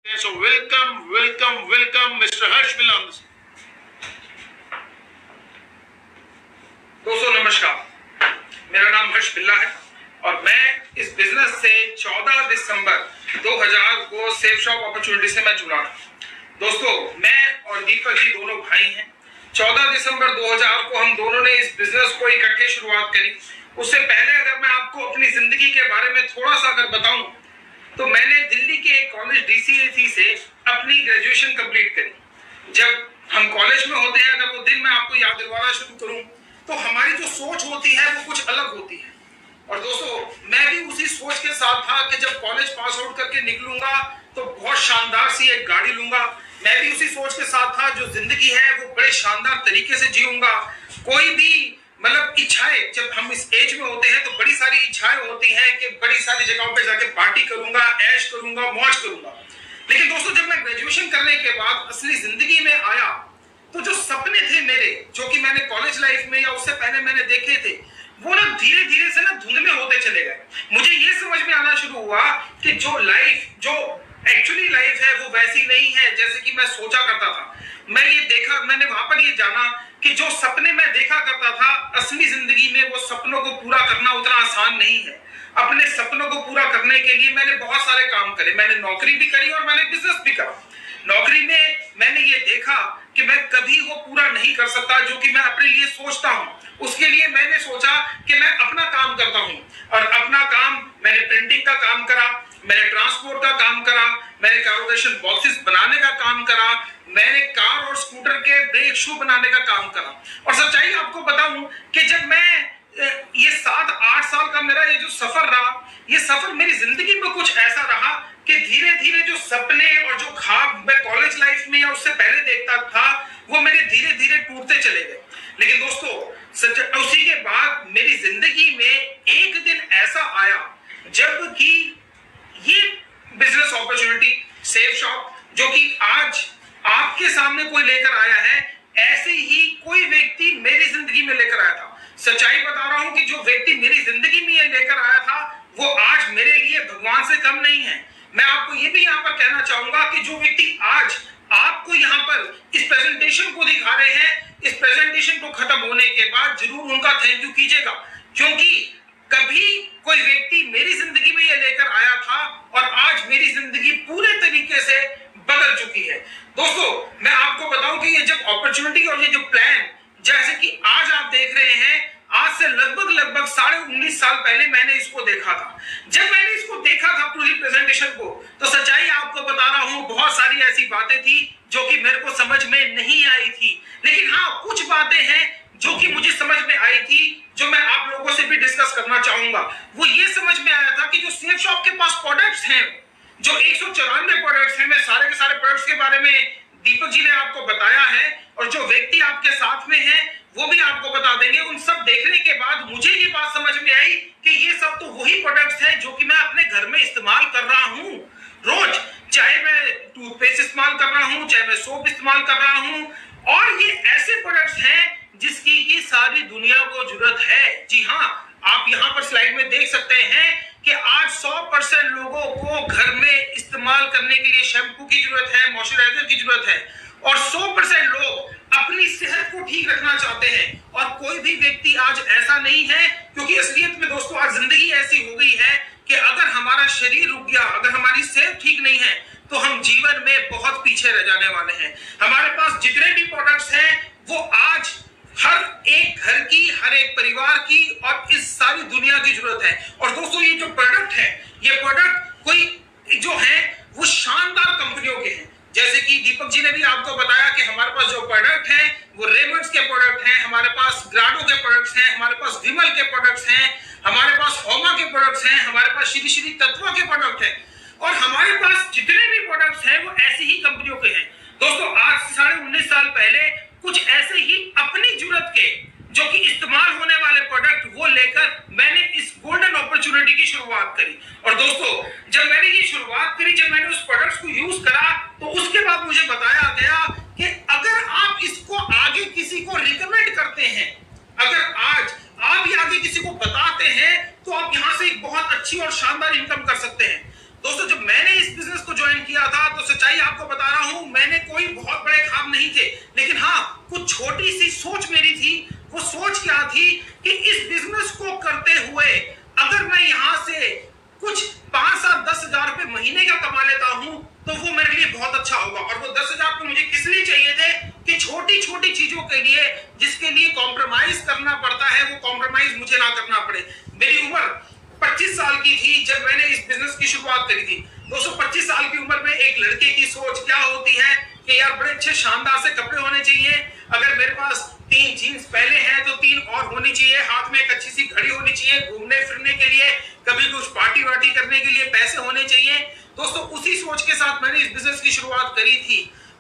So welcome, Mr. Harsh Milan. दोस्तों नमस्कार, मेरा नाम हर्ष बिल्ला है और मैं इस बिजनेस से 14 दिसंबर 2000 को सेफ शॉप अपॉर्चुनिटी से मैं जुड़ा हूं। दोस्तों मैं और दीपक जी दोनों भाई हैं। 14 दिसंबर 2000 को हम दोनों ने इस बिजनेस को इकट्ठे शुरुआत करी। उससे पहले अगर मैं आपको अपनी जिंदगी के बारे में थोड़ा सा अगर बताऊं तो मैंने दिल्ली के एक कॉलेज DCAC से अपनी ग्रेजुएशन कंप्लीट करी। जब हम कॉलेज में होते हैं, अगर वो दिन मैं आपको याद दिलवाना शुरू करूं तो हमारी जो सोच होती है वो कुछ अलग होती है। और दोस्तों मैं भी उसी सोच के साथ था कि जब कॉलेज पास आउट करके निकलूंगा तो बहुत शानदार सी एक गाड़ी लूंगा। मैं भी उसी सोच के साथ था, जो जिंदगी है वो बड़े शानदार तरीके से जीऊंगा। कोई भी मतलब इच्छाएं, जब हम इस एज में होते हैं तो बड़ी सारी इच्छाएं होती हैं कि बड़ी सारी जगहों पे जाके पार्टी करूंगा, ऐश करूंगा, मौज करूंगा। लेकिन दोस्तों जब मैं ग्रेजुएशन करने के बाद असली जिंदगी में आया तो जो सपने थे मेरे, जो कि मैंने कॉलेज लाइफ में या उससे पहले मैंने देखे थे, वो ना धीरे धीरे से ना धुंधले होते चले गए। मुझे ये समझ में आना शुरू हुआ कि जो लाइफ, जो एक्चुअली लाइफ है वो वैसी नहीं है जैसे कि मैं सोचा करता था। मैंने वहां पर ये जाना कि जो सपने मैं देखा करता था, असली जिंदगी में वो सपनों को पूरा करना उतना आसान नहीं है। अपने सपनों को पूरा करने के लिए मैंने बहुत सारे काम करे। मैंने नौकरी भी करी और मैंने बिजनेस भी करा। नौकरी में मैंने ये देखा कि मैं कभी वो पूरा नहीं कर सकता जो कि मैं अपने लिए सोचता हूं। उसके लिए मैंने सोचा कि मैं अपना काम करता हूं और अपना काम मैंने प्रिंटिंग का काम करा, मैंने ट्रांसपोर्ट का काम करा, मैंने कैरोगेशन बॉक्सेस बनाने का काम करा, मैंने कार और स्कूटर के ब्रेक शू बनाने का काम करा। और सच्चाई आपको बताऊं कि जब मैं ये 7-8 साल का मेरा ये जो सफर रहा, ये सफर मेरी जिंदगी में कुछ ऐसा रहा कि धीरे धीरे जो सपने और जो ख्वाब मैं कॉलेज लाइफ में या उससे पहले देखता था वो मेरे धीरे धीरे टूटते चले गए। लेकिन दोस्तों उसी के बाद मेरी जिंदगी में एक दिन ऐसा आया जब कि ये बिजनेस अपॉर्चुनिटी सेफ शॉप, जो कि आज आपके सामने कोई लेकर आया है, ऐसे ही कोई व्यक्ति मेरी जिंदगी में लेकर आया था। सच्चाई बता रहा हूं कि जो व्यक्ति मेरी जिंदगी में ये लेकर आया था वो आज मेरे लिए भगवान से कम नहीं है। मैं आपको ये भी यहाँ पर कहना चाहूंगा कि जो व्यक्ति आज आपको यहाँ पर इस प्रेजेंटेशन को दिखा रहे हैं, इस प्रेजेंटेशन को खत्म होने के बाद जरूर उनका थैंक यू कीजिएगा, क्योंकि कभी कोई व्यक्ति मेरी जिंदगी में ये लेकर आया था और आज मेरी जिंदगी पूरे तरीके से बदल चुकी है। दोस्तों मैं आपको बताऊं कि ये जब अपॉर्चुनिटी और ये जो प्लान जैसे कि आज आप देख रहे हैं, आज से लगभग 19.5 साल पहले मैंने इसको देखा था। जब मैंने इसको देखा था पूरी प्रेजेंटेशन को, तो सच्चाई आपको बता रहा हूं बहुत सारी ऐसी बातें थी जो कि मेरे को समझ में नहीं आई थी। लेकिन हाँ, कुछ बातें हैं जो कि मुझे समझ में आई थी, जो मैं आप लोगों से भी डिस्कस करना चाहूंगा। वो ये समझ में आया था कि जो सेफ शॉप के पास प्रोडक्ट्स हैं, जो 194 प्रोडक्ट्स हैं, मैं सारे के सारे प्रोडक्ट्स के बारे में दीपक जी ने आपको बताया है और जो व्यक्ति आपके साथ में है वो भी आपको बता देंगे। उन सब देखने के बाद मुझे ये बात समझ में आई कि ये सब तो वही प्रोडक्ट्स हैं जो कि मैं अपने घर में इस्तेमाल कर रहा हूं रोज। चाहे मैं टूथपेस्ट इस्तेमाल कर रहा हूं, चाहे मैं सोप इस्तेमाल कर रहा हूं, और ये ऐसे प्रोडक्ट्स हैं जिसकी की सारी दुनिया को जरूरत है। जी हाँ, आप यहाँ पर स्लाइड में देख सकते हैं कि आज 100% लोगों को घर में इस्तेमाल करने के लिए शैम्पू की जरूरत है, मॉइस्चराइजर की जरूरत है, और 100% लोग अपनी सेहत को ठीक रखना चाहते हैं। और कोई भी व्यक्ति आज ऐसा नहीं है, क्योंकि असलियत में दोस्तों आज जिंदगी ऐसी हो गई है कि अगर हमारा शरीर रुक गया, अगर हमारी सेहत ठीक नहीं है, तो हम जीवन में बहुत पीछे रह जाने वाले हैं। हमारे पास जितने भी प्रोडक्ट्स हैं वो आज हर एक घर की, हर एक परिवार की और इस सारी दुनिया की जरूरत है। और दोस्तों ये जो प्रोडक्ट है, ये प्रोडक्ट कोई जो है वो शानदार कंपनियों के हैं। जैसे कि दीपक जी ने भी आपको बताया कि हमारे पास जो प्रोडक्ट हैं वो रेमंड्स के प्रोडक्ट हैं, हमारे पास ग्राडो के प्रोडक्ट्स हैं, हमारे पास विमल के प्रोडक्ट्स हैं, हमारे पास होमा के प्रोडक्ट्स हैं, हमारे पास श्री श्री तत्वा के प्रोडक्ट हैं, और हमारे पास जितने भी प्रोडक्ट्स हैं वो ऐसी ही कंपनियों के हैं। दोस्तों आज से 19.5 साल पहले कुछ ऐसे ही अपनी जरूरत के जो कि इस्तेमाल होने वाले प्रोडक्ट वो लेकर मैंने इस गोल्डन अपॉर्चुनिटी की शुरुआत करी। और दोस्तों जब मैंने ये शुरुआत करी, जब मैंने उस प्रोडक्ट्स को यूज करा, तो उसके बाद मुझे बताया गया कि अगर आप इसको आगे किसी को रिकमेंड करते हैं, अगर आज आप ये आगे किसी को बताते हैं, तो आप यहाँ से एक बहुत अच्छी और शानदार इनकम कर सकते हैं। दोस्तों जब मैंने इस बिजनेस को ज्वाइन किया था तो सच्चाई आपको बता रहा हूं, मैंने कोई बहुत बड़े ख्वाब नहीं थे, लेकिन हाँ कुछ छोटी सी सोच मेरी थी। वो सोच क्या थी कि इस बिजनेस को करते हुए अगर मैं यहां से कुछ 5-7-10 हजार रुपए महीने का कमा लेता हूं तो वो मेरे लिए बहुत अच्छा होगा। और वो 10,000 रुपए मुझे किस लिए चाहिए थे कि छोटी छोटी चीजों के लिए जिसके लिए कॉम्प्रोमाइज करना पड़ता है वो कॉम्प्रोमाइज मुझे ना करना पड़े। मेरी उम्र 25 साल की थी जब मैंने इस बिजनेस की शुरुआत करी थी। दोस्तों 25 साल की उम्र में एक लड़के की सोच क्या होती है कि यार बड़े अच्छे शानदार से कपड़े होने चाहिए, अगर मेरे पास 3 जीन्स पहले हैं तो 3 और होनी चाहिए, हाथ में एक अच्छी सी घड़ी होनी चाहिए, घूमने फिरने के लिए कभी कुछ पार्टी वार्टी करने के लिए पैसे होने चाहिए। दोस्तों उसी सोच के साथ मैंने इस बिजनेस की शुरुआत करी थी।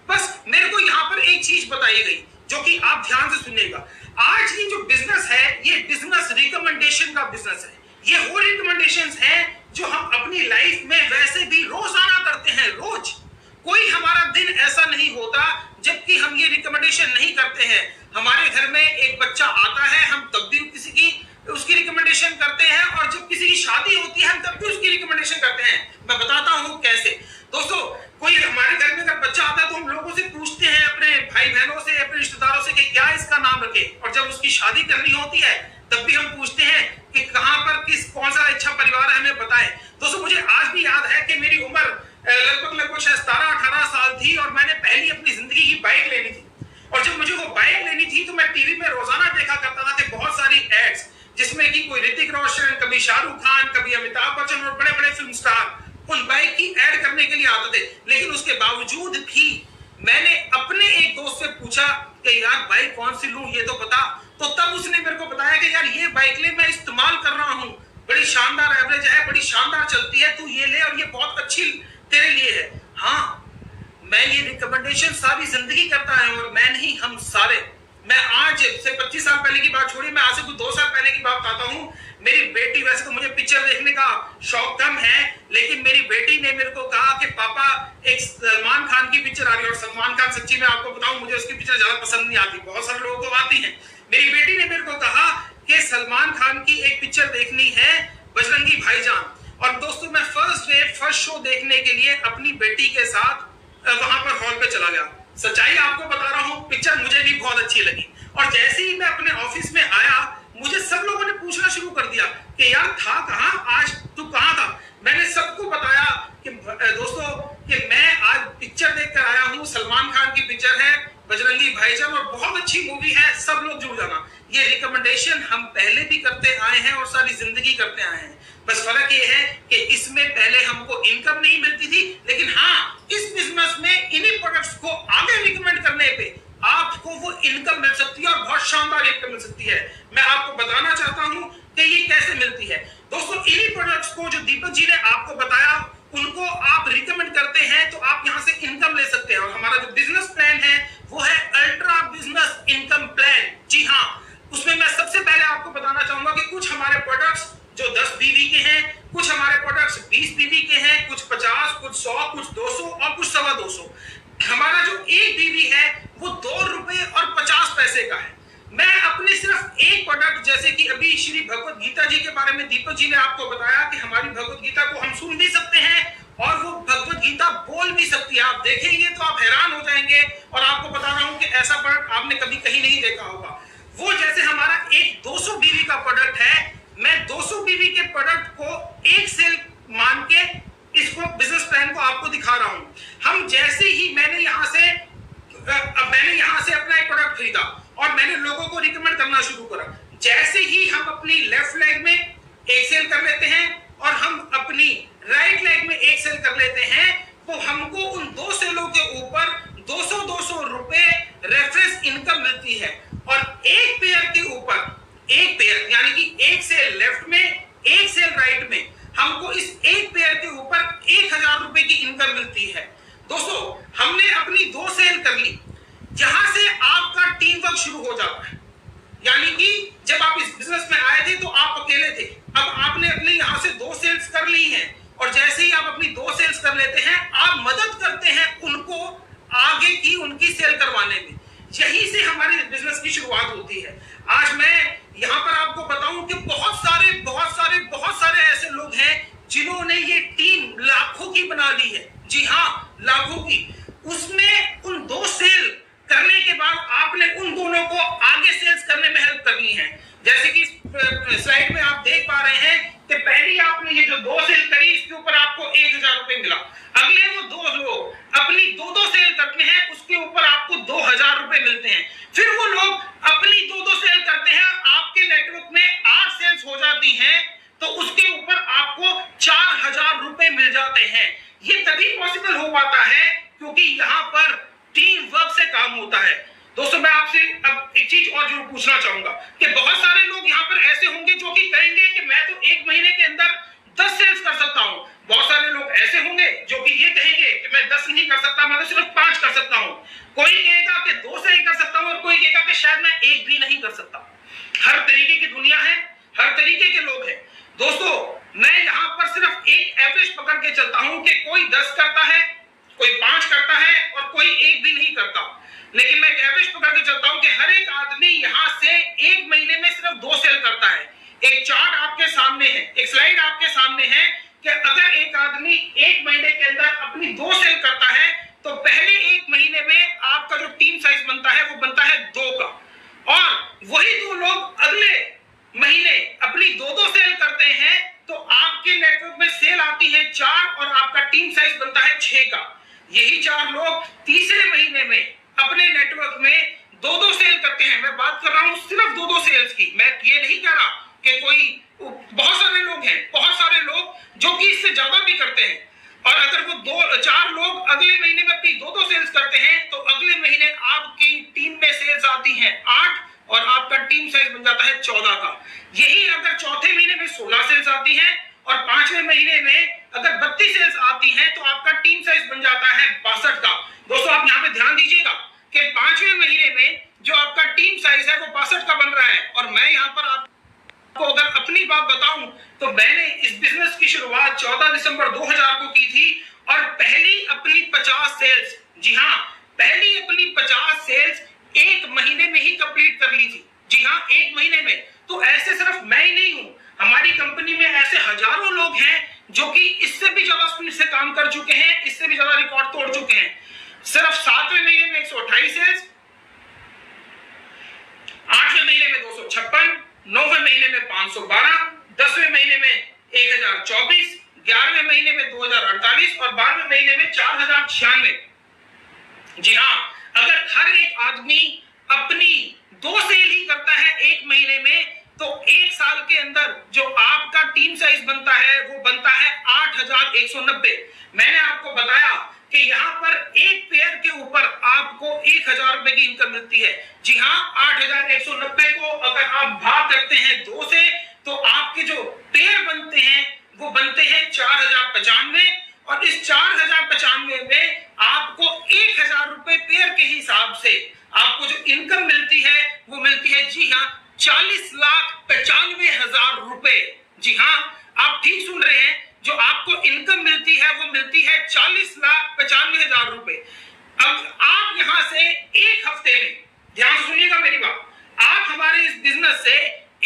बस मेरे को यहाँ पर एक चीज बताई गई जो कि आप ध्यान से सुनिएगा। आज ये जो बिजनेस है ये बिजनेस रिकमेंडेशन का बिजनेस है। ये वो रिकमेंडेशंस हैं जो हम अपनी लाइफ में वैसे भी रोजाना करते हैं। रोज कोई हमारा दिन ऐसा नहीं होता जबकि हम ये रिकमेंडेशन नहीं करते हैं। हमारे घर में एक बच्चा आता है हम तब भी किसी की उसकी रिकमेंडेशन करते हैं, और जब किसी की शादी होती है हम तब भी उसकी रिकमेंडेशन करते हैं। मैं बताता हूं कैसे। दोस्तों कोई हमारे घर में अगर बच्चा आता है तो हम लोगों से पूछते हैं, अपने भाई बहनों से, अपने रिश्तेदारों से कि क्या इसका नाम रखे, और जब उसकी शादी करनी होती है तब भी हम पूछते हैं कि कहां पर कौन सा अच्छा परिवार है हमें बताएं। दोस्तों मुझे आज भी याद है कि मेरी उम्र लगभग शायद 17-18 साल थी और मैंने पहली अपनी जिंदगी की बाइक लेनी थी। और जब मुझे वो बाइक लेनी थी तो मैं टीवी में रोजाना देखा करता था कि बहुत सारी एड्स जिसमें कि कोई ऋतिक रोशन, कभी शाहरुख खान, कभी अमिताभ बच्चन और बड़े बड़े फिल्म स्टार उन बाइक की ऐड करने के लिए आते थे। लेकिन उसके बावजूद भी मैंने अपने एक दोस्त से पूछा कि यार बाइक कौन सी लूं ये तो बता। तो तब उसने मेरे को बताया कि यार ये बाइक ले, मैं इस्तेमाल कर रहा हूं, बड़ी शानदार एवरेज है, बड़ी शानदार चलती है, तू ये ले और ये बहुत अच्छी तेरे लिए है। हाँ मैं ये रिकमेंडेशन सारी जिंदगी करता है और मैं नहीं हम सारे। मैं आज से 25 साल पहले की बात छोड़िए, मैं आज से कुछ 2 साल पहले की बात बताता हूँ। मेरी बेटी, वैसे तो मुझे पिक्चर देखने का शौक कम है, लेकिन मेरी बेटी ने मेरे को कहा कि पापा एक सलमान खान की पिक्चर आ रही है। और सलमान खान सच्ची में आपको बताऊं मुझे उसकी पिक्चर ज्यादा पसंद नहीं आती, बहुत सारे लोगों को आती है। मेरी बेटी ने मेरे को कहा कि सलमान खान की एक पिक्चर देखनी है, बजरंगी भाईजान। और दोस्तों मैं फर्स्ट शो देखने के लिए अपनी बेटी के साथ वहां पर हॉल पे चला गया। सच्चाई आपको बता रहा हूं, पिक्चर मुझे भी बहुत अच्छी लगी। और जैसे ही मैं अपने ऑफिस में आया मुझे सब लोगों ने पूछना शुरू कर दिया कि यार था कहां, आज तू कहां था। मैंने सबको बताया कि दोस्तों कि मैं आज पिक्चर देखकर आया हूं, सलमान खान की पिक्चर है बजरंगी भाईजान और बहुत अच्छी मूवी है, सब लोग जुड़ जाना। ये रिकमेंडेशन हम पहले भी करते आए हैं और सारी जिंदगी करते आए हैं। बस फर्क ये है कि इसमें पहले हमको इनकम नहीं मिलती थी, लेकिन हाँ इस बिजनेस में इन्हीं प्रोडक्ट्स को आगे रिकमेंड करने पे आपको वो इनकम मिल सकती है और बहुत शानदार इनकम मिल सकती है। मैं आपको बताना चाहता हूं कि ये कैसे मिलती है। दोस्तों इन्हीं प्रोडक्ट्स को जो दीपक जी ने आपको बताया उनको आप रिकमेंड करते हैं तो आप यहां से इनकम ले सकते हैं। और हमारा जो बिजनेस प्लान है वो है अल्ट्रा बिजनेस इनकम प्लान। जी हाँ, उसमें मैं सबसे पहले आपको बताना चाहूंगा कि कुछ हमारे प्रोडक्ट्स जो 10 बीवी के हैं, कुछ हमारे प्रोडक्ट्स 20 बीवी के हैं, कुछ 50, कुछ 100, कुछ 200 और कुछ 225। हमारा जो एक बीवी है वो ₹2.50 का है। मैं अपने सिर्फ एक प्रोडक्ट, जैसे कि अभी श्री भगवत गीता जी के बारे में दीपक जी ने आपको बताया कि हमारी भगवत गीता को हम सुन भी सकते हैं और वो भगवत गीता बोल भी सकती है। आप देखेंगे तो आप हैरान हो जाएंगे। और आपको बता रहा हूं कि ऐसा प्रोडक्ट आपने कभी कहीं नहीं देखा होगा। वो जैसे हमारा एक 200 बीवी का प्रोडक्ट है, मैं 200 बीवी के प्रोडक्ट को एक सेल मान के इसको बिजनेस प्लान को आपको दिखा रहा हूं। हम जैसे ही मैंने यहां से अपना एक प्रोडक्ट खरीदा और मैंने लोगों को रिकमेंड करना शुरू करा। जैसे ही हम अपनी लेफ्ट लेग में एक सेल कर लेते हैं और हम अपनी राइट लेग में एक सेल कर लेते हैं तो हमको उन 2 सेलों के ऊपर 200 रुपए रेफरेंस इनकम मिलती है। और एक पेयर के ऊपर एक पेयर यानी कि एक सेल लेफ्ट में एक सेल राइट में हमको इस एक पेयर के ऊपर 1000 रुपए की इनकम मिलती है। दोस्तों हमने अपनी 2 सेल कर ली, जहां से आपका टीम वर्क शुरू हो जाता है। यानी कि जब आप इस बिजनेस में आए थे तो आप अकेले थे, अब आपने अपने यहां से 2 सेल्स कर ली हैं और जैसे ही आप अपनी 2 सेल्स कर लेते हैं आप मदद करते हैं उनको आगे की उनकी सेल करवाने में। यही से हमारी बिजनेस की शुरुआत होती है। आज मैं यहां पर आपको बताऊं कि बहुत सारे ऐसे लोग हैं जिन्होंने ये टीम लाखों की बना ली है, जी हाँ लाखों की, उसमें उन 2 सेल करने के बाद आपने उन दोनों को आगे सेल्स करने में हेल्प करनी है। जैसे कि स्लाइड में आप देख पा रहे हैं कि पहली आपने ये जो 2 सेल करी, इसके ऊपर आपको 1000 रुपए मिला। अगले वो 2 लोग अपनी 2 सेल करते हैं, उसके ऊपर आपको 2000 रुपए मिलते हैं। फिर वो लोग अपनी 2 सेल करते हैं, आपके नेटवर्क में 8 सेल्स हो जाती हैं, तो उसके ऊपर आपको 4000 रुपए मिल जाते हैं। ये तभी पॉसिबल हो पाता है क्योंकि यहाँ पर टीम वर्क से काम होता है। दोस्तों मैं आपसे अब एक चीज और जरूर पूछना चाहूंगा कि बहुत सारे लोग यहाँ पर ऐसे होंगे जो कि कहेंगे कि मैं तो 1 महीने के अंदर 10 सेल्स कर सकता हूँ। बहुत सारे लोग ऐसे होंगे जो कि ये कहेंगे कि मैं 10 नहीं कर सकता, मैं तो सिर्फ 5 कर सकता हूँ। कोई कहेगा कि 2 से ही कर सकता हूँ और कोई कहेगा कि शायद मैं 1 भी नहीं कर सकता। हर तरीके की दुनिया है, हर तरीके के लोग हैं। दोस्तों मैं यहाँ पर सिर्फ एक एवरेज पकड़ के चलता हूँ कि कोई 10 करता है, कोई 5 करता है और कोई 1 भी नहीं करता। लेकिन मैं एक एवरेज पकड़ के चलता हूं कि हर एक आदमी यहां से 1 महीने में सिर्फ 2 सेल करता है। एक चार्ट आपके सामने है, एक स्लाइड आपके सामने है कि अगर एक आदमी 1 महीने के अंदर अपनी 2 सेल करता है तो पहले 1 महीने में आपका जो टीम साइज बनता है वो बनता है 2 का, और वही 2 लोग अगले महीने अपनी 2 सेल करते हैं तो आपके नेटवर्क में सेल आती है 4 और आपका टीम साइज बनता है 6 का। यही 4 लोग तीसरे महीने में अपने नेटवर्क में 2 सेल करते हैं। मैं बात कर रहा हूं सिर्फ 2 सेल्स की, मैं ये नहीं कह रहा कि कोई, बहुत सारे लोग हैं, बहुत सारे लोग जो कि इससे ज्यादा भी करते हैं। और अगर वो 4 लोग अगले महीने में अपनी 2 सेल्स करते हैं तो अगले महीने आपकी टीम में सेल्स आती हैं 8 और आपका टीम साइज बन जाता है 14 का। यही अगर चौथे महीने में 16 सेल्स आती हैं और 5वें महीने में अगर 32 सेल्स आती हैं तो आपका टीम साइज बन जाता है 62 का। दोस्तों आप यहाँ पे ध्यान दीजिएगा कि 5वें महीने में जो आपका टीम साइज है वो 62 का बन रहा है। और मैं यहाँ पर आपको अगर अपनी बात बताऊं तो मैंने इस बिजनेस की शुरुआत 14 दिसंबर 2000 को की थी और पहली अपनी 50 सेल्स, जी हाँ पहली अपनी 50 सेल्स 1 महीने में ही कंप्लीट कर ली थी। जी हाँ 1 महीने में। तो ऐसे सिर्फ मैं ही नहीं हूं, हमारी कंपनी में ऐसे हजारों लोग हैं जो कि इससे भी ज्यादा स्पीड से काम कर चुके हैं, इससे भी ज्यादा रिकॉर्ड तोड़ चुके हैं। सिर्फ 7वें महीने में 128 सेल्स, 8वें महीने में 256, 9वें महीने में 512, 10वें महीने में 1024, 11वें महीने में 2048 और 12वें महीने में 4096। जी हाँ अगर हर एक आदमी अपनी 2 सेल ही करता है 1 महीने में तो 1 साल के अंदर जो आपका टीम साइज बनता है वो बनता है 8190। मैंने आपको बताया कि यहाँ पर एक पेयर के ऊपर आपको 1000 रुपए की इनकम मिलती है। जी हाँ 8190 को अगर आप भाग करते हैं 2 से तो आपके जो पेयर बनते हैं वो बनते हैं 4095 और इस 4095 में आपको 1000 रुपए पेयर के हिसाब से आपको जो इनकम मिलती है वो मिलती है जी हाँ 40,95,000 रुपए। जी हाँ आप ठीक सुन रहे हैं, जो आपको इनकम मिलती है वो मिलती है 40,95,000 रुपए। अब आप यहां से एक हफ्ते में, ध्यान से सुनिएगा मेरी बात, आप हमारे इस बिजनेस से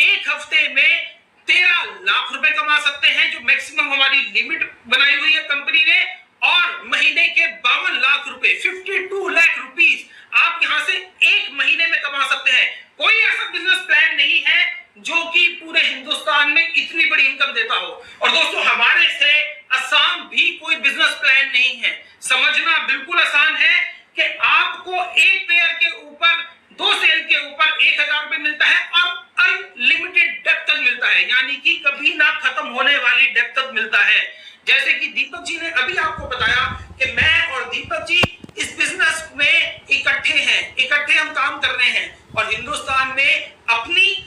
एक हफ्ते में 13 लाख रुपए कमा सकते हैं, जो मैक्सिमम हमारी लिमिट बनाई हुई है कंपनी ने, और महीने के 52 लाख रुपए 52 लाख रुपीस आप यहां से एक महीने में कमा सकते हैं। कोई ऐसा बिजनेस प्लान नहीं है जो कि पूरे हिंदुस्तान में इतनी बड़ी इनकम देता हो। और दोस्तों हमारे से आसान भी कोई बिजनेस प्लान नहीं है, समझना बिल्कुल आसान है कि आपको एक पेयर के ऊपर 2 सेल के ऊपर 1000 रुपए मिलता है और अनलिमिटेड डेप्थ तक मिलता है, यानी कि कभी ना खत्म होने वाली डेप्थ तक मिलता है। जैसे कि दीपक जी ने अभी आपको बताया कि मैं और दीपक जी इस बिजनेस में इकट्ठे हैं, इकट्ठे हम काम कर रहे हैं और हिंदुस्तान में अपनी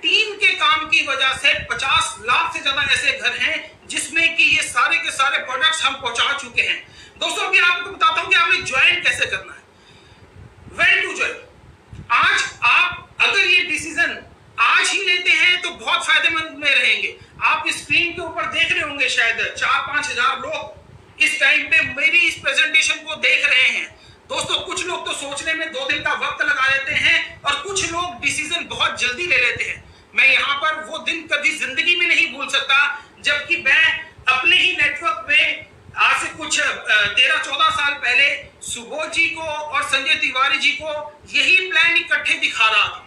टीम के काम की वजह से 50 लाख से ज्यादा ऐसे घर हैं जिसमें कि ये सारे के सारे प्रोडक्ट्स हम पहुंचा चुके हैं। दोस्तों अभी आपको बताता हूं कि आपने ज्वाइन कैसे करना है। वेल टू ज्वाइन, आज आप अगर ये डिसीजन आज ही लेते हैं तो बहुत फायदेमंद में रहेंगे। आप स्क्रीन के ऊपर देख रहे होंगे शायद 4-5 हजार लोग इस टाइम पे मेरी इस प्रेजेंटेशन को देख रहे हैं। दोस्तों कुछ लोग तो सोचने में 2 दिन का वक्त लगा लेते हैं और कुछ लोग डिसीजन बहुत जल्दी ले लेते हैं। मैं यहाँ पर वो दिन कभी जिंदगी में नहीं भूल सकता जबकि मैं अपने ही नेटवर्क में आज से कुछ 13-14 साल पहले सुबोध जी को और संजय तिवारी जी को यही प्लान इकट्ठे दिखा रहा था।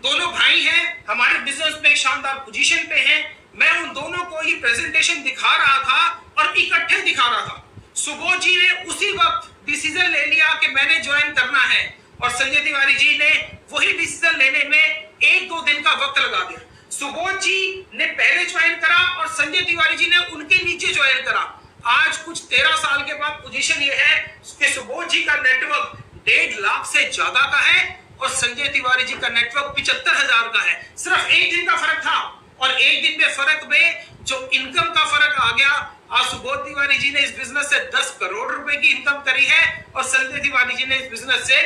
दोनों भाई हैं, हमारे बिजनेस में एक शानदार पोजीशन पे हैं। मैं उन दोनों को ही प्रेजेंटेशन दिखा रहा था और इकट्ठे दिखा रहा था। सुबोध जी ने उसी वक्त डिसीजन ले लिया कि मैंने ज्वाइन करना है और संजय तिवारी जी ने वही डिसीजन लेने में 1-2 दिन का वक्त लगा दिया। सुबोध जी ने पहले ज्वाइन करा और संजय तिवारी जी ने उनके नीचे ज्वाइन करा। आज कुछ 13 साल के बाद पोजीशन ये है कि सुबोध जी का नेटवर्क 1.5 लाख से ज्यादा का है और संजय तिवारी जी का नेटवर्क 75,000 का है। सिर्फ 1 दिन का फर्क था और 1 दिन में फर्क में जो इनकम का फर्क आ गया। आज सुबोध तिवारी जी ने इस बिजनेस से 10 करोड़ रुपए की इनकम करी है और संजय तिवारी जी ने इस बिजनेस से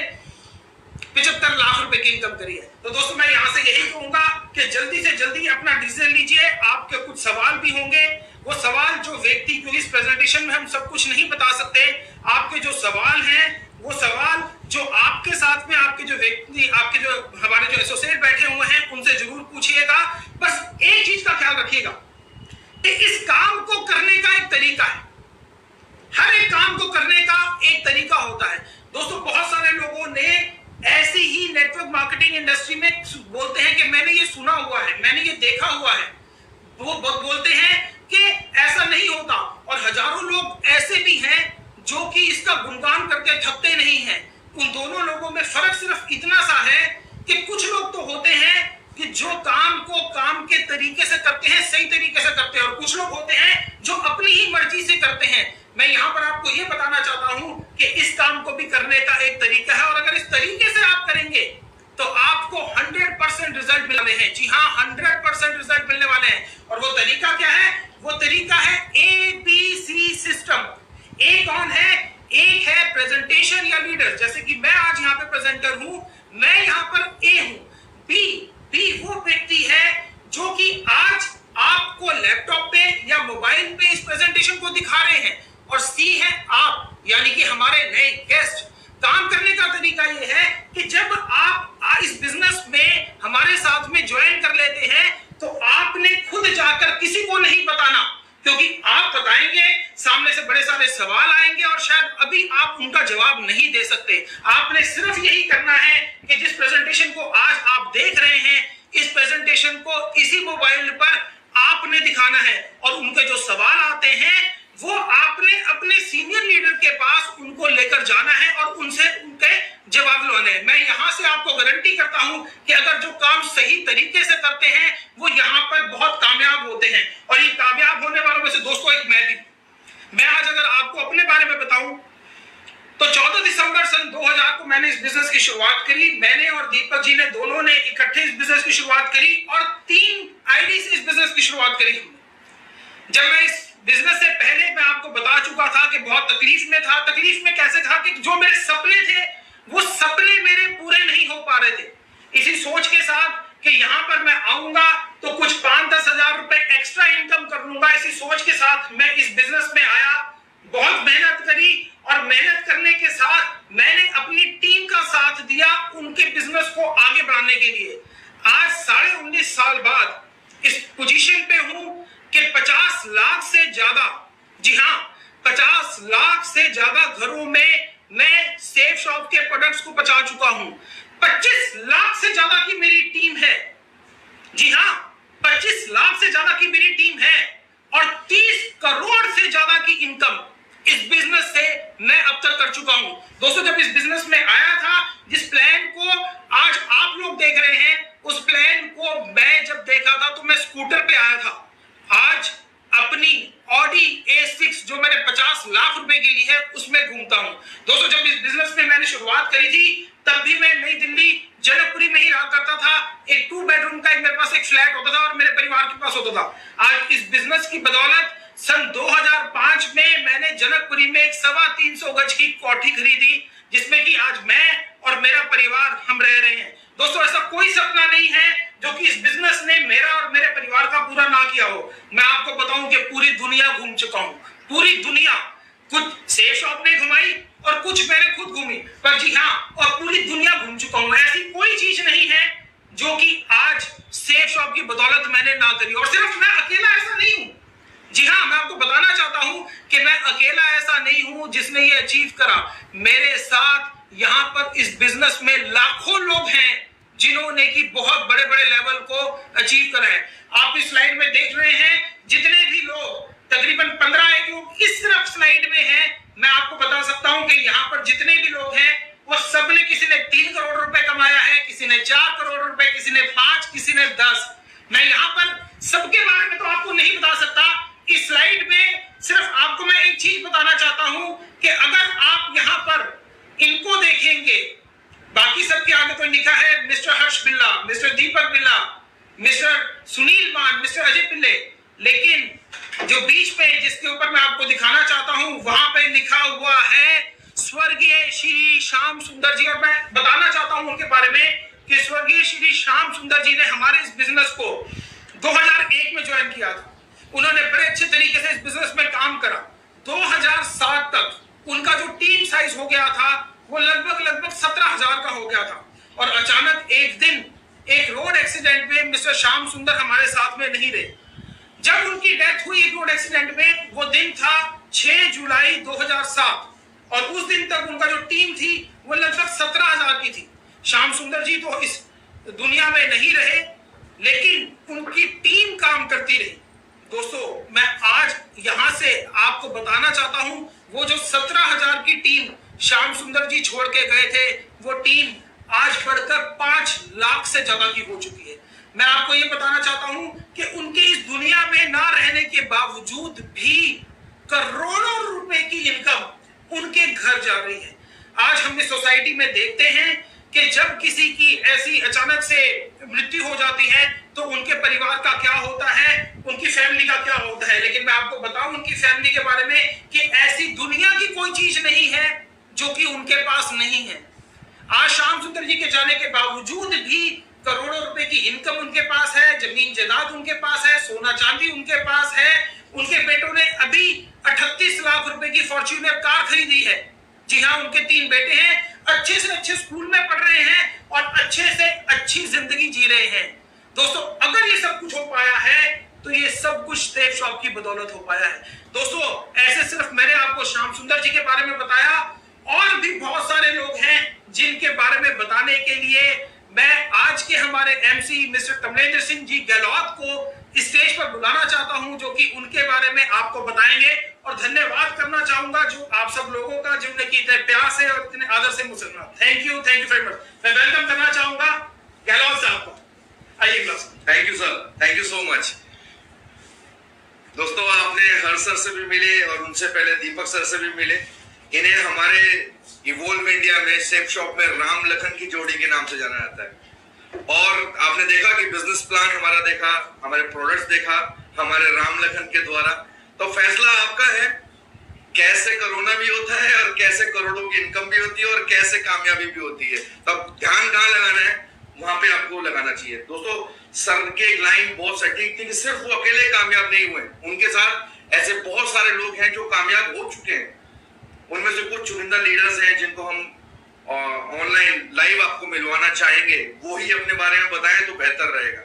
75 लाख रुपए की इनकम करी है। तो दोस्तों मैं यहां से यही कहूंगा कि जल्दी से जल्दी अपना डिसीजन लीजिए। आपके कुछ सवाल भी होंगे, वो सवाल जो व्यक्ति, क्योंकि इस प्रेजेंटेशन में हम सब कुछ नहीं बता सकते, आपके जो सवाल हैं वो सवाल जो आपके साथ में आपके जो व्यक्ति, आपके जो हमारे जो एसोसिएट बैठे हुए हैं उनसे जरूर पूछिएगा। बस एक चीज का ख्याल रखिएगा कि इस काम को करने का एक तरीका है। हर एक काम को करने का एक तरीका होता है। दोस्तों बहुत सारे लोगों ने ऐसी ही नेटवर्क मार्केटिंग इंडस्ट्री में बोलते हैं कि मैंने ये सुना हुआ है, मैंने ये देखा हुआ है। वो बोलते हैं कि ऐसा नहीं होता और हजारों लोग ऐसे भी हैं जो कि इसका गुणगान करके थकते नहीं हैं। उन दोनों लोगों में फर्क सिर्फ इतना सा है कि कुछ लोग तो होते हैं कि जो काम को काम के तरीके से करते हैं, सही तरीके से करते हैं, और कुछ लोग होते हैं जो अपनी ही मर्जी से करते हैं। मैं यहाँ पर आपको ये बताना चाहता हूँ कि इस काम को भी करने का एक तरीका है और अगर इस तरीके से आप करेंगे तो आपको 100% रिजल्ट मिलने हैं। जी हाँ, 100% रिजल्ट मिलने वाले हैं। और वो तरीका क्या है? वो तरीका है ABC सिस्टम। ए कौन है? एक है प्रेजेंटेशन या लीडर, जैसे कि मैं आज यहाँ पे प्रेजेंटर हूँ, मैं यहाँ पर ए हूँ। बी वो व्यक्ति है जो कि आज आपको लैपटॉप पे या मोबाइल पे इस प्रेजेंटेशन को दिखा रहे हैं, और सी है आप, यानी कि हमारे नए गेस्ट। काम करने का तरीका ये है कि जब आप इस बिजनेस में हमारे साथ में ज्वाइन कर लेते हैं तो आपने खुद जाकर किसी को नहीं बताना, क्योंकि आप बताएंगे सामने से बड़े सारे सवाल आएंगे और शायद अभी आप उनका जवाब नहीं दे सकते। आपने सिर्फ यही करना है कि जिस प्रेजेंटेशन को आज आप देख रहे हैं, इस प्रेजेंटेशन को इसी मोबाइल पर आपने दिखाना है और उनके जो सवाल आते हैं वो आपने अपने सीनियर लीडर के पास उनको लेकर जाना है और उनसे उनके जवाब लवाने हैं। मैं यहाँ से आपको गारंटी करता हूँ कि अगर जो काम सही तरीके से करते हैं वो यहाँ पर बहुत कामयाब होते हैं। और ये कामयाब होने वालों में से दोस्तों एक मैं आज अगर आपको अपने बारे में बताऊं तो 14 दिसंबर सन 2000 को मैंने इस बिजनेस की शुरुआत करी। मैंने और दीपक जी ने दोनों ने इकट्ठे इस बिजनेस की शुरुआत करी और 3 आईडी से इस बिजनेस की शुरुआत करी। जब मैं इस बिजनेस से पहले मैं आपको बता चुका था कि बहुत तकलीफ में था। तकलीफ में कैसे था कि जो मेरे सपने थे वो सपने मेरे पूरे नहीं हो पा रहे थे। इसी सोच के साथ कि यहाँ पर मैं आऊंगा तो कुछ 5-10 हजार रुपए एक्स्ट्रा इनकम कर लूंगा, इसी सोच के साथ मैं इस बिजनेस में आया। बहुत मेहनत करी और मेहनत करने के साथ मैंने अपनी टीम का साथ दिया उनके बिजनेस को आगे बढ़ाने के लिए। आज 19.5 साल बाद इस पोजीशन पे हूं कि 50 लाख से ज्यादा, जी हाँ 50 लाख से ज्यादा घरों में मैं सेफ शॉप के प्रोडक्ट्स को पहुंचा चुका हूं। 25 लाख से ज्यादा की मेरी टीम है। जी हाँ, 25 लाख से ज्यादा की मेरी टीम है और 30 करोड़ से ज्यादा की इनकम इस बिजनेस से मैं अब तक कर चुका हूं। दोस्तों जब इस बिजनेस में आया था, जिस प्लान को आज आप लोग देख रहे हैं, उस प्लान को मैं जब देखा था तो मैं स्कूटर पे आया था। आज अपनी ऑडी A6 जो मैंने 50 लाख रुपए की ली है उसमें घूमता हूं। दोस्तों जब इस बिजनेस में मैंने शुरुआत करी थी तब भी मैं नई दिल्ली जनकपुरी में ही रहा करता था। एक 2 बेडरूम का मेरे पास एक फ्लैट होता था और मेरे परिवार के पास होता था। आज इस बिजनेस की बदौलत सन 2005 में मैंने जनकपुरी में एक 325 गज की कोठी खरीदी, जिसमें कि आज मैं और मेरा परिवार हम रह रहे हैं। दोस्तों ऐसा कोई सपना नहीं है जो कि इस बिजनेस ने मेरा और मेरे परिवार का पूरा ना किया हो। मैं आपको बताऊं कि पूरी दुनिया घूम चुका हूं, पूरी दुनिया। कुछ सेफ शॉप ने घुमाई और कुछ मैंने खुद घूमी, पर जी हाँ, और पूरी दुनिया घूम चुका हूं। ऐसी कोई चीज नहीं है जो कि आज सेफ शॉप की बदौलत मैंने ना करी। और सिर्फ मैं अकेला ऐसा नहीं हूं, जी हाँ, मैं आपको बताना चाहता हूं कि मैं अकेला ऐसा नहीं हूं जिसने ये अचीव करा। मेरे साथ यहां पर इस बिजनेस में लाखों लोग हैं जिन्होंने की बहुत बड़े बड़े लेवल को अचीव करा है। आप इस स्लाइड में देख रहे हैं जितने भी लोग, तकरीबन 15 लोग इस तरफ स्लाइड में हैं। मैं आपको बता सकता हूं कि यहाँ पर जितने भी लोग हैं वो सबने, किसी ने 3 करोड़ रुपए कमाया है, किसी ने 4 करोड़ रुपए, किसी ने 5, किसी ने 10। मैं यहाँ पर सबके बारे में तो आपको नहीं बता सकता। इस स्लाइड में सिर्फ आपको मैं एक चीज बताना चाहता हूं कि अगर आप यहाँ पर इनको देखेंगे, बाकी सबके आगे तो लिखा है मिस्टर हर्ष बिल्ला, मिस्टर दीपक बिल्ला, मिस्टर सुनील मान, मिस्टर अजय पिल्ले, लेकिन जो बीच में जिसके ऊपर मैं आपको दिखाना चाहता हूं वहां पे लिखा हुआ है स्वर्गीय श्री श्याम सुंदर जी। और मैं बताना चाहता हूं उनके बारे में कि स्वर्गीय श्री श्याम सुंदर जी ने हमारे इस बिजनेस को 2001 में ज्वाइन किया था। उन्होंने बड़े अच्छे तरीके से इस बिजनेस में काम करा। 2007 तक उनका जो टीम साइज हो गया था वो लगभग 17,000 का हो गया था। और अचानक एक दिन एक रोड एक्सीडेंट में मिस्टर श्याम सुंदर हमारे साथ में नहीं रहे। जब उनकी डेथ हुई एक रोड एक्सीडेंट में, वो दिन था 6 जुलाई 2007 और उस दिन तक उनका जो टीम थी वो लगभग 17,000 की थी। श्याम सुंदर जी तो इस दुनिया में नहीं रहे, लेकिन उनकी टीम काम करती रही। दोस्तों, मैं आज यहां से आपको बताना चाहता हूं वो जो 17,000 की टीम श्याम सुंदर जी छोड़ के गए थे, वो टीम आज बढ़कर 5 लाख से ज्यादा की हो चुकी है। मैं आपको ये बताना चाहता हूं कि उनके इस दुनिया में ना रहने के बावजूद भी करोड़ों रुपए की इनकम उनके घर जा रही है। आज हम इस सोसाइटी में देखते हैं कि जब किसी की ऐसी अचानक से मृत्यु हो जाती है तो उनके परिवार का क्या होता है, उनकी फैमिली का क्या होता है। लेकिन मैं आपको बताऊं उनकी फैमिली के बारे में कि ऐसी दुनिया की कोई चीज नहीं है जो कि उनके पास नहीं है। आज श्याम सुंदर जी के जाने के बावजूद भी करोड़ों रुपए की इनकम उनके पास है, जमीन जायदाद उनके पास है, सोना चांदी उनके पास है। उनके बेटों ने अभी 38 लाख रुपए की फॉर्च्यूनर कार खरीदी है। जी हाँ, उनके 3 बेटे हैं, अच्छे से अच्छे स्कूल में पढ़ रहे हैं और अच्छे से अच्छी जिंदगी जी रहे हैं। दोस्तों, अगर ये सब कुछ हो पाया है तो ये सब कुछ सेफ शॉप की बदौलत हो पाया है। दोस्तों, ऐसे सिर्फ मैंने आपको श्याम सुंदर जी के बारे में बताया, और भी बहुत सारे लोग हैं जिनके बारे में बताने के लिए मैं आज के हमारे एमसी मिस्टर कमलेंद्र सिंह जी गहलोत को स्टेज पर बुलाना चाहता हूं, जो कि उनके बारे में आपको बताएंगे। और धन्यवाद करना चाहूंगा जो आप सब लोगों का, जिन्होंने की इतने प्यार से और इतने आदर से मुझसे सुना। Thank you very much. मैं वेलकम करना चाहूंगा गहलोत साहब को। आइए class. Thank you sir, thank you so much. दोस्तों, आपने हर्ष सर से भी मिले और उनसे पहले दीपक सर से भी मिले। इन्हें हमारे इवोल्व इंडिया में सेफ शॉप में राम लखन की जोड़ी के नाम से जाना जाता है। और आपने देखा कि बिजनेस प्लान हमारा देखा, हमारे प्रोडक्ट्स देखा हमारे राम लखन के द्वारा। तो फैसला आपका है, कैसे कोरोना भी होता है और कैसे करोड़ों की इनकम भी होती है और कैसे कामयाबी भी होती है। तब ध्यान कहाँ लगाना है, वहां पे आपको लगाना चाहिए। दोस्तों, सर की एक लाइन बहुत सटीक थी कि सिर्फ वो अकेले कामयाब नहीं हुए, उनके साथ ऐसे बहुत सारे लोग हैं जो कामयाब हो चुके हैं। उनमें से कुछ चुनिंदा लीडर्स हैं जिनको हम ऑनलाइन लाइव आपको मिलवाना चाहेंगे, वो ही अपने बारे में बताएं तो बेहतर रहेगा।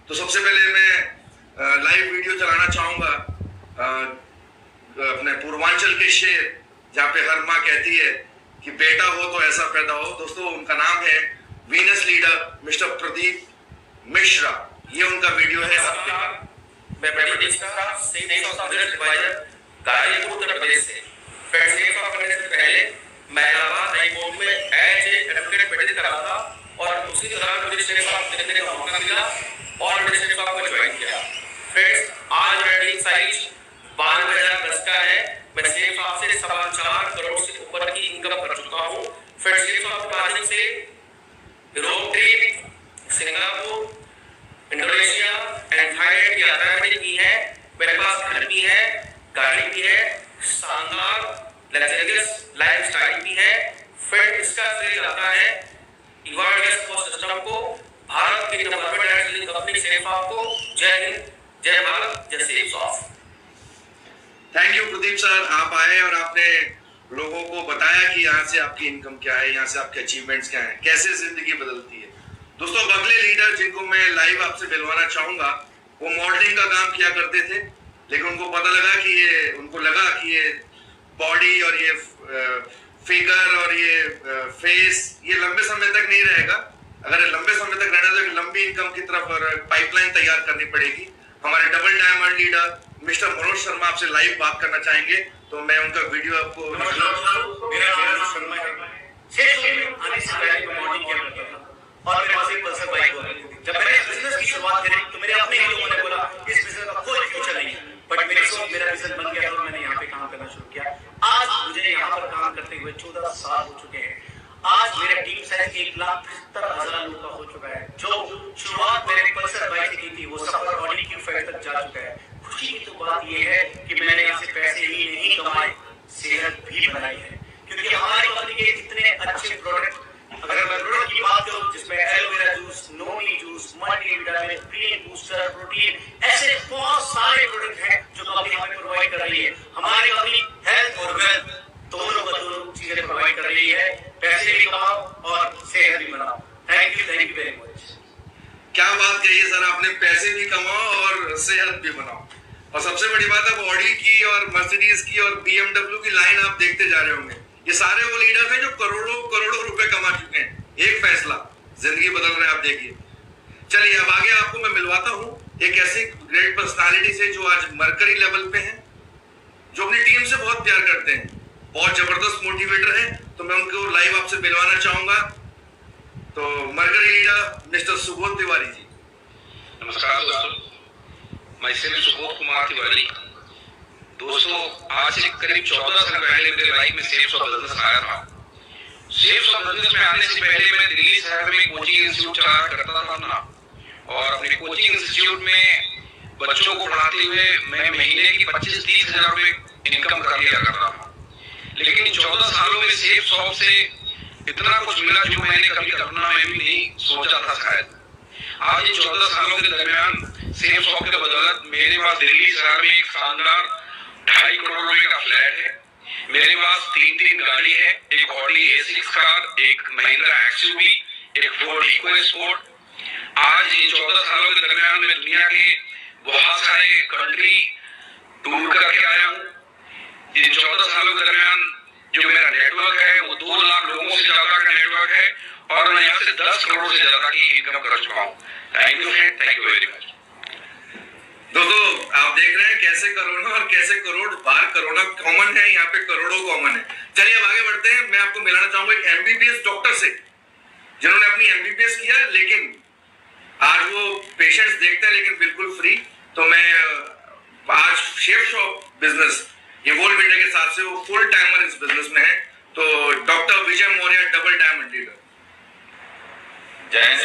तो सबसे पहले मैं लाइव वीडियो चलाना चाहूंगा अपने पूर्वांचल के शेर, जहाँ पे हर माँ कहती है कि बेटा हो तो ऐसा पैदा हो। दोस्तों, उनका नाम है Venus leader mister Pradeep Mishra. ये उनका वीडियो है। मैं प्रदीप मिश्रा, गाजीपुर उत्तर प्रदेश से। करने से पहले मैं इलाहाबाद हाई कोर्ट में एज ए एडवोकेट प्रैक्टिस कर रहा था और उसी दौरान मुझे शेख साहब देखने का मौका मिला और मैंने शेख साहब को ज्वाइन किया। फ्रेंड्स, आज रेटिंग साइज 92,010 का है। मैं शेख साहब से 4.25 करोड़ से ऊपर की इनकम कर चुका हूँ। फिर शेख साहब के माध्यम से Europe trip, Singapore, Indonesia and Thailand की यात्रा मैंने की है। मेरे पास घर भी है, गाड़ी भी है, शानदार लग्जरियस लाइफस्टाइल भी है। फिर इसका श्रेय जाता है इवार्डियस को सिस्टम को, भारत के गवर्नमेंट एंड कंपनी सेफ को। जय हिंद, जय भारत, जय safe of. Thank you Pradeep sir, आप आए और आपने लोगों को बताया कि यहाँ से आपकी इनकम क्या है, यहाँ से आपके अचीवमेंट्स क्या हैं, कैसे जिंदगी बदलती है। दोस्तों, अगले लीडर जिनको मैं लाइव आपसे मिलवाना चाहूंगा, वो मॉडलिंग का काम किया करते थे लेकिन उनको पता लगा कि उनको लगा कि ये बॉडी और ये फिगर और ये फेस ये लंबे समय तक नहीं रहेगा। अगर लंबे समय तक रहना तो एक लंबी इनकम की तरफ पाइपलाइन तैयार करनी पड़ेगी। हमारे double diamond leader mister Manoj Sharma आपसे लाइव बात करना चाहेंगे, तो मैं उनका वीडियो आपको मेरा नाम मनोज शर्मा है। आने से पहले मैं मॉडलिंग किया करता था और मेरे पास एक पल्सर बाइक हुआ। जब मैंने इस बिजनेस की शुरुआत करी तो मेरे अपने ही लोगों ने बोला इस बिजनेस का कोई फ्यूचर नहीं है, बट मेरा बिजनेस बन गया और मैंने यहाँ पे काम करना शुरू किया। आज मुझे यहाँ पर काम करते हुए 14 साल हो चुके हैं। आज मेरा टीम साइज 1,75,000 लोगों का हो चुका है। जो शुरुआत मेरे पल्सर बाइक से की थी वो सफर बॉडी की फैट तक जा चुका है। खुशी की तो बात यह है कि मैंने यहाँ से पैसे ही नहीं कमाए, सेहत भी बनाई है, क्योंकि हमारी कंपनी के इतने अच्छे प्रोडक्ट, अगर मैं प्रोडक्ट की बात करूं जिसमें aloe vera juice, noni juice, multivitamin, preen booster, protein, ऐसे बहुत सारे प्रोडक्ट हैं जो कंपनी हमें प्रोवाइड कर रही है। हमारी कंपनी हेल्थ और वेल्थ दोनों चीजें प्रोवाइड कर रही है। पैसे भी कमाओ और सेहत भी बनाओ। Thank you very much. क्या बात कही है सर आपने, पैसे भी कमाओ और सेहत भी बनाओ। और सबसे बड़ी बात है ऑडी की और मर्सिडीज की और BMW की लाइन आप देखते जा रहे होंगे। ये सारे वो लीडर्स हैं जो करोड़ों करोड़ों रुपए कमा चुके हैं। एक फैसला जिंदगी बदल रहा है, आप देखिए। चलिए अब आगे आपको मैं मिलवाता हूँ एक ऐसी ग्रेट पर्सनालिटी से जो आज मरकरी लेवल पे है, जो अपनी टीम से बहुत प्यार करते हैं, बहुत जबरदस्त मोटिवेटर है। तो मैं उनको लाइव आपसे मिलवाना चाहूंगा। तो Mercury leader mister Subodh Tiwari ji. नमस्कार दोस्तों, मैं सुबोध कुमार तिवारी। दोस्तों, आज से करीब 14 साल पहले मेरे लाइफ में सेफ्स ऑफ बिजनेस आया था। सेफ्स ऑफ बिजनेस में आने से पहले मैं दिल्ली शहर में कोचिंग इंस्टीट्यूट चला करता था अपना, और अपने कोचिंग इंस्टीट्यूट में बच्चों को पढ़ाते हुए मैं महीने की 25-30 हजार रुपए इनकम कर लिया करता था। लेकिन 14 सालों में सेफ्स ऑफ से इतना कुछ मिला जो मैंने कभी कल्पना में भी नहीं सोचा था शायद। आज इन 14 सालों के दरमियान सेफ्स ऑफ के बदौलत मेरे पास दिल्ली शहर में एक शानदार 2.5 करोड़ रुपए का फ्लैट है। मेरे पास 3 गाड़ी है, एक ऑडी A6 कार, एक महिंद्रा XUV, एक फोर्ड इकोस्पोर्ट। आज इन 14 सालों के दरमियान मैं दुनिया के बहुत सारे कंट्री टूर करके आया हूँ। इन 14 सालों के दरमियान जो मेरा नेटवर्क है वो 2 लाख लोगों से ज्यादा का नेटवर्क है, और मैं यहाँ से 10 करोड़ से ज्यादा की इनकम कर चुका हूँ। Thank you very much. दोस्तों, आप देख रहे हैं कैसे करोड़ों और कैसे करोड़ बार करोड़ों कॉमन है, यहाँ पे करोड़ों कॉमन है। चलिए अब आगे बढ़ते हैं। मैं आपको मिलाना चाहूंगा एक MBBS डॉक्टर से, जिन्होंने अपनी MBBS किया, लेकिन आज वो पेशेंट्स देखते हैं लेकिन बिल्कुल फ्री। तो मैं आज chef shop business evolve India के साथ से वो फुल टाइमर इस बिजनेस में है। तो doctor Vijay Maurya, double diamond leader. जय Hind,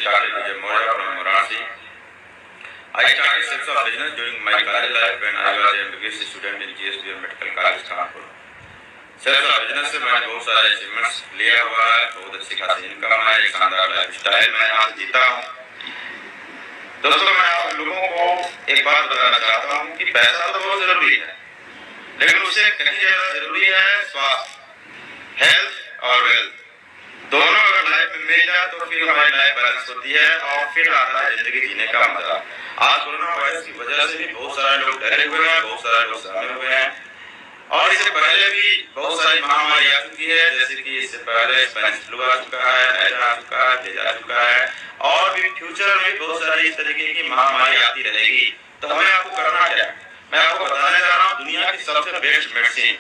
doctor Vijay Maurya from Varanasi. I started Shapes of Business during my college life when I was a MBBS student in GSTM Medical College, Kanpur. Shapes of Business से मैंने बहुत सारे achievements लिया हुआ है, बहुत अच्छी खासी इनकम है, एक शानदार लाइफ स्टाइल मैं आज जीता हूँ। दोस्तों, मैं आप लोगों को एक बात बताना चाहता हूँ कि पैसा तो बहुत जरूरी है, लेकिन उससे कहीं ज्यादा जरूरी है स्वास्थ्य, हेल्थ और वेल्थ। दोनों अगर लाइफ में मिल जाए तो फिर हमारी लाइफ बैलेंस होती है और फिर आता है जिंदगी जीने का मजा। आज कोरोना वायरस की वजह से भी बहुत सारे लोग डरे हुए हैं, बहुत सारे लोग सहमे हुए हैं, और इससे पहले भी बहुत सारी महामारी आ चुकी है। जैसे कि इससे पहले स्पेनिश फ्लू आ चुका है, हैजा आ चुका है, डेजा आ चुका है, और भी फ्यूचर में बहुत सारी इस तरीके की महामारी आती रहेगी। तो हमें आपको करना क्या है, मैं आपको बताने जा रहा हूँ दुनिया की सबसे बेस्ट मेडिसिन।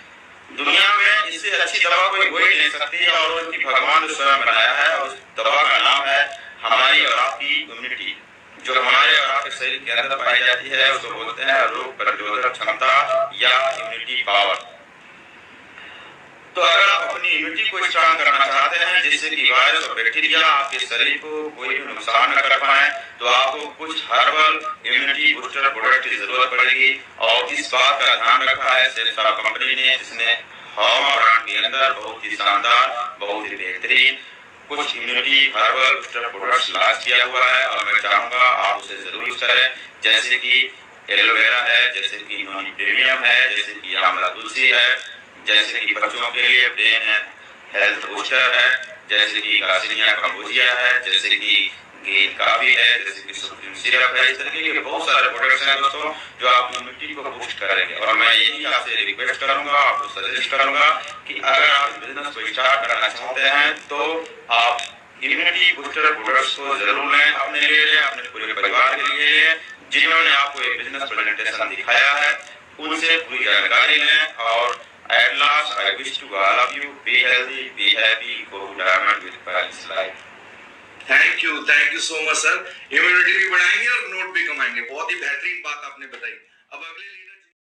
दुनिया में इससे अच्छी दवा कोई हो ही नहीं सकती, और उसकी भगवान ने स्वयं बनाया है। और उस दवा का नाम है हमारी और आपकी इम्यूनिटी, जो हमारे और आपके शरीर के अंदर पाई जाती है। उसको बोलते हैं रोग प्रतिरोधक क्षमता या इम्यूनिटी पावर। तो अगर आप अपनी इम्यूनिटी को स्ट्रांग करना चाहते हैं, जिससे कि वायरस और बैक्टीरिया आपके शरीर को कोई भी नुकसान न कर पाए, तो आपको कुछ हर्बल इम्यूनिटी बूस्टर प्रोडक्ट की जरूरत पड़ेगी। और इस बात का ध्यान रखा है शेप्स ऑफ कंपनी ने, जिसने हॉमा ब्रांड के अंदर बहुत ही शानदार, बहुत ही बेहतरीन कुछ immunity herbal booster products launch किया हुआ है, और मैं चाहूंगा आप उसे जरूर यूज करें। जैसे कि एलोवेरा है, जैसे कि नॉनी प्रीमियम है, जैसे कि आंवला तुलसी है, जैसे कि बच्चों के लिए ब्रेन हेल्थ बूस्टर है, जैसे कि कासिनिया कंबोजिया है, जैसे कि गेन काफी है, जैसे कि सुप्रीम सिरप है। इस तरीके के बहुत सारे प्रोडक्ट्स हैं दोस्तों जो आपकी इम्यूनिटी को बूस्ट करेंगे। और मैं यही आपसे रिक्वेस्ट करूंगा, आपको सजेस्ट करूंगा कि अगर आप बिजनेस को स्टार्ट करना चाहते हैं तो आप इम्यूनिटी बूस्टर प्रोडक्ट्स को जरूर लें, अपने लिए लें, अपने पूरे परिवार के लिए लें। जिन्होंने आपको एक बिजनेस प्रेजेंटेशन दिखाया है उनसे पूरी जानकारी लें। और at last I wish to all of you be healthy, be happy, go to diamond with balanced life. Thank you so much sir. Immunity भी बढ़ाएंगे और नोट भी कमाएंगे। बहुत ही बेहतरीन बात आपने बताई। अब अगले